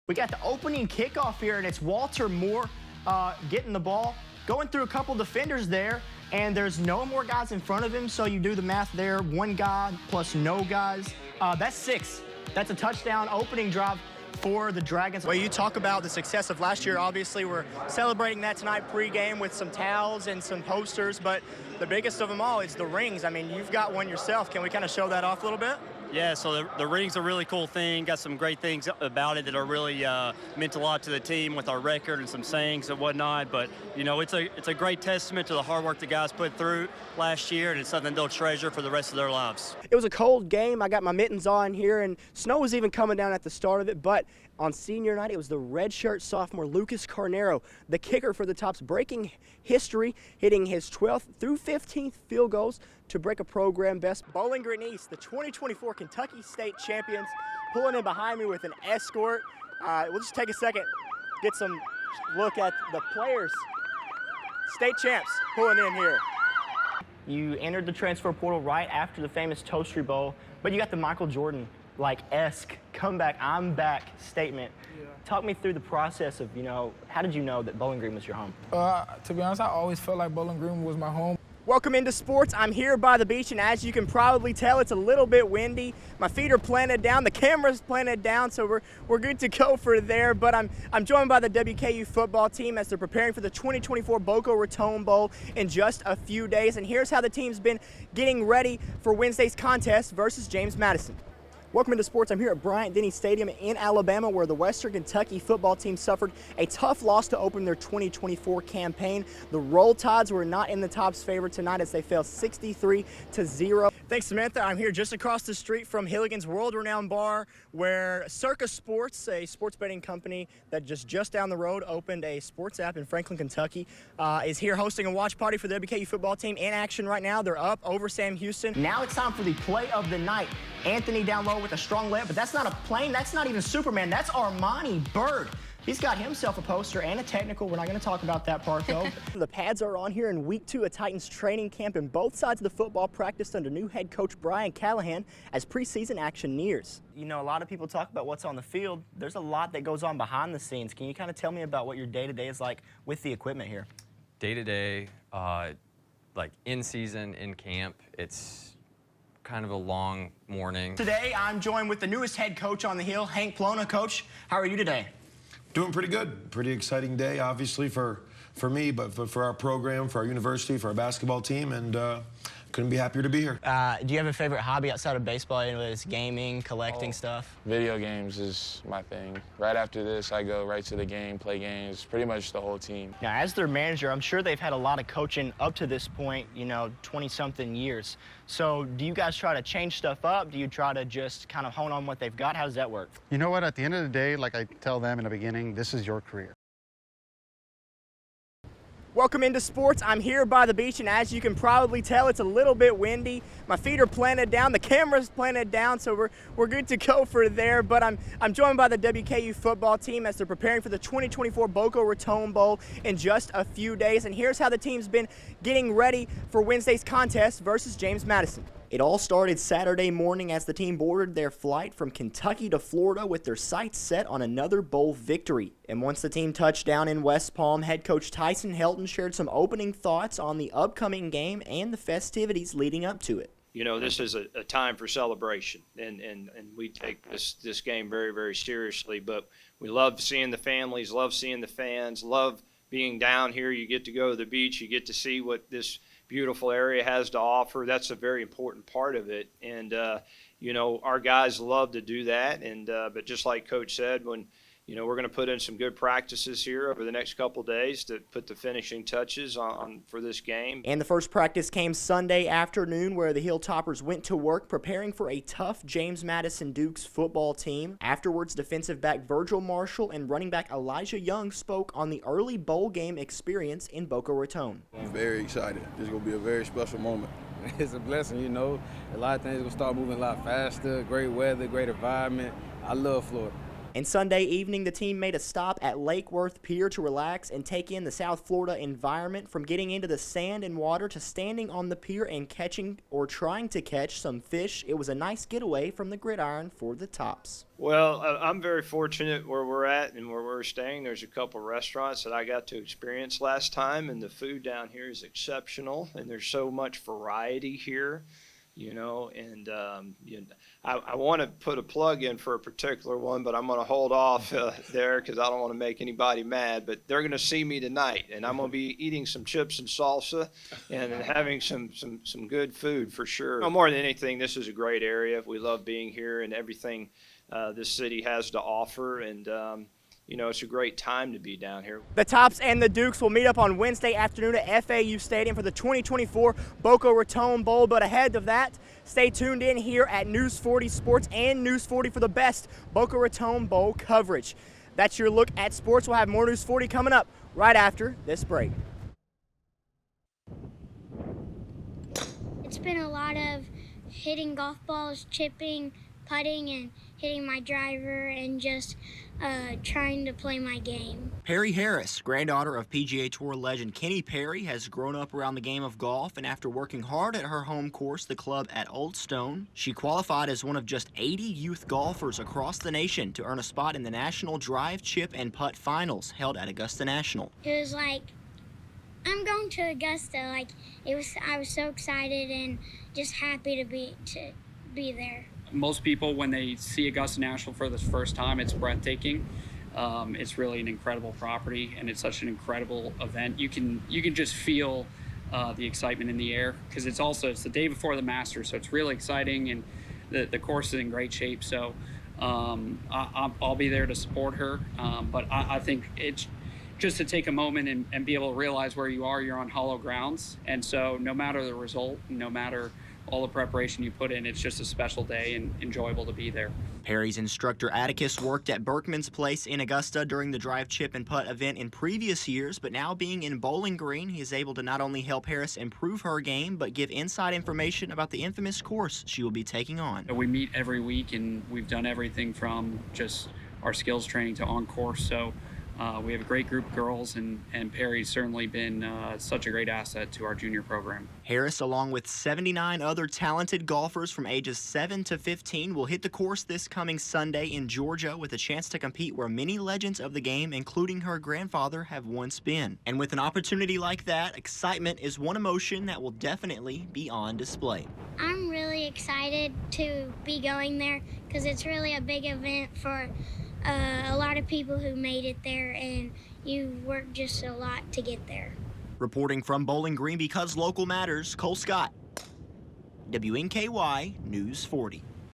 We got the opening kickoff here, and it's Walter Moore getting the ball, going through a couple defenders there, and there's no more guys in front of him, so you do the math there. One guy plus no guys. That's 6. That's a touchdown opening drive for the Dragons. Well, you talk about the success of last year. Obviously, we're celebrating that tonight pregame with some towels and some posters, but the biggest of them all is the rings. I mean, you've got one yourself. Can we kind of show that off a little bit? Yeah, so the ring's a really cool thing. Got some great things about it that are really meant a lot to the team with our record and some sayings and whatnot. But, you know, it's a great testament to the hard work the guys put through last year, and it's something they'll treasure for the rest of their lives. It was a cold game. I got my mittens on here, and snow was even coming down at the start of it. But on senior night, it was the redshirt sophomore Lucas Carnero, the kicker for the Tops, breaking history, hitting his 12th through 15th field goals to break a program best. Bowling Green East, the 2024 Kentucky State champions, pulling in behind me with an escort. We'll just take a second, get some look at the players. State champs pulling in here. You entered the transfer portal right after the famous Toastery Bowl, but you got the Michael Jordan esque comeback, I'm back statement. Yeah. Talk me through the process of, how did you know that Bowling Green was your home? To be honest, I always felt like Bowling Green was my home. Welcome into sports. I'm here by the beach, and as you can probably tell, it's a little bit windy. My feet are planted down, the camera's planted down, so we're good to go for there. But I'm joined by the WKU football team as they're preparing for the 2024 Boca Raton Bowl in just a few days. And here's how the team's been getting ready for Wednesday's contest versus James Madison. Welcome into sports. I'm here at Bryant-Denny Stadium in Alabama, where the Western Kentucky football team suffered a tough loss to open their 2024 campaign. The Roll Tides were not in the Tops' favor tonight as they fell 63-0. Thanks, Samantha. I'm here just across the street from Hilligan's world-renowned bar, where Circa Sports, a sports betting company that just down the road opened a sports app in Franklin, Kentucky, is here hosting a watch party for the WKU football team. In action right now, they're up over Sam Houston. Now it's time for the play of the night. Anthony down low with a strong layup, but that's not a plane, that's not even Superman, that's Armani Bird. He's got himself a poster and a technical. We're not going to talk about that part, though. The pads are on here in week 2 of Titans training camp, and both sides of the football practiced under new head coach Brian Callahan as preseason action nears. A lot of people talk about what's on the field. There's a lot that goes on behind the scenes. Can you kind of tell me about what your day-to-day is like with the equipment here? Day-to-day, like in season, in camp, it's kind of a long morning. Today, I'm joined with the newest head coach on the Hill, Hank Plona. Coach, how are you today? Doing pretty good. Pretty exciting day, obviously, for me, but for our program, for our university, for our basketball team, and couldn't be happier to be here. Do you have a favorite hobby outside of baseball? It's gaming, collecting stuff? Video games is my thing. Right after this, I go right to the game, play games, pretty much the whole team. Now, as their manager, I'm sure they've had a lot of coaching up to this point, 20-something years. So do you guys try to change stuff up? Do you try to just kind of hone on what they've got? How does that work? You know what? At the end of the day, like I tell them in the beginning, this is your career. Welcome into sports. I'm here by the beach, and as you can probably tell, it's a little bit windy. My feet are planted down, the camera's planted down, so we're good to go for there. But I'm joined by the WKU football team as they're preparing for the 2024 Boca Raton Bowl in just a few days. And here's how the team's been getting ready for Wednesday's contest versus James Madison. It all started Saturday morning as the team boarded their flight from Kentucky to Florida with their sights set on another bowl victory. And once the team touched down in West Palm, head coach Tyson Helton shared some opening thoughts on the upcoming game and the festivities leading up to it. This is a time for celebration, and we take this game very, very seriously. But we love seeing the families, love seeing the fans, love being down here. You get to go to the beach, you get to see what this beautiful area has to offer. That's a very important part of it, and our guys love to do that. And but just like Coach said, when we're going to put in some good practices here over the next couple days to put the finishing touches on for this game. And the first practice came Sunday afternoon, where the Hilltoppers went to work preparing for a tough James Madison Dukes football team. Afterwards, defensive back Virgil Marshall and running back Elijah Young spoke on the early bowl game experience in Boca Raton. I'm very excited. This is going to be a very special moment. It's a blessing, A lot of things are going to start moving a lot faster, great weather, great environment. I love Florida. And Sunday evening, the team made a stop at Lake Worth Pier to relax and take in the South Florida environment, from getting into the sand and water to standing on the pier and catching or trying to catch some fish. It was a nice getaway from the gridiron for the Tops. Well, I'm very fortunate where we're at and where we're staying. There's a couple restaurants that I got to experience last time, and the food down here is exceptional, and there's so much variety here. And I want to put a plug in for a particular one, but I'm going to hold off there because I don't want to make anybody mad. But they're going to see me tonight, and I'm going to be eating some chips and salsa and having some good food for sure. More than anything, this is a great area. We love being here and everything this city has to offer, and it's a great time to be down here. The Tops and the Dukes will meet up on Wednesday afternoon at FAU Stadium for the 2024 Boca Raton Bowl. But ahead of that, stay tuned in here at News 40 Sports and News 40 for the best Boca Raton Bowl coverage. That's your look at sports. We'll have more News 40 coming up right after this break. It's been a lot of hitting golf balls, chipping, putting, and hitting my driver, and just trying to play my game. Perry Harris, granddaughter of PGA Tour legend Kenny Perry, has grown up around the game of golf, and after working hard at her home course, the club at Old Stone, she qualified as one of just 80 youth golfers across the nation to earn a spot in the National Drive, Chip, and Putt Finals held at Augusta National. It was like, I'm going to Augusta. I was so excited and just happy to be there. Most people, when they see Augusta National for the first time, it's breathtaking. It's really an incredible property, and it's such an incredible event. You can just feel the excitement in the air, because it's the day before the Masters, so it's really exciting, and the course is in great shape. So I'll be there to support her, but I think it's just to take a moment and be able to realize where you are. You're on hollow grounds, and so no matter the result, no matter all the preparation you put in, it's just a special day and enjoyable to be there. Perry's instructor Atticus worked at Berkman's Place in Augusta during the Drive, Chip, and Putt event in previous years, but now being in Bowling Green, he is able to not only help Harris improve her game, but give inside information about the infamous course she will be taking on. We meet every week, and we've done everything from just our skills training to on course. So we have a great group of girls, and Perry's certainly been such a great asset to our junior program. Harris, along with 79 other talented golfers from ages 7 to 15, will hit the course this coming Sunday in Georgia with a chance to compete where many legends of the game, including her grandfather, have once been. And with an opportunity like that, excitement is one emotion that will definitely be on display. I'm really excited to be going there because it's really a big event for a lot of people who made it there, and you work just a lot to get there. Reporting from Bowling Green, because local matters, Cole Scott, WNKY News 40.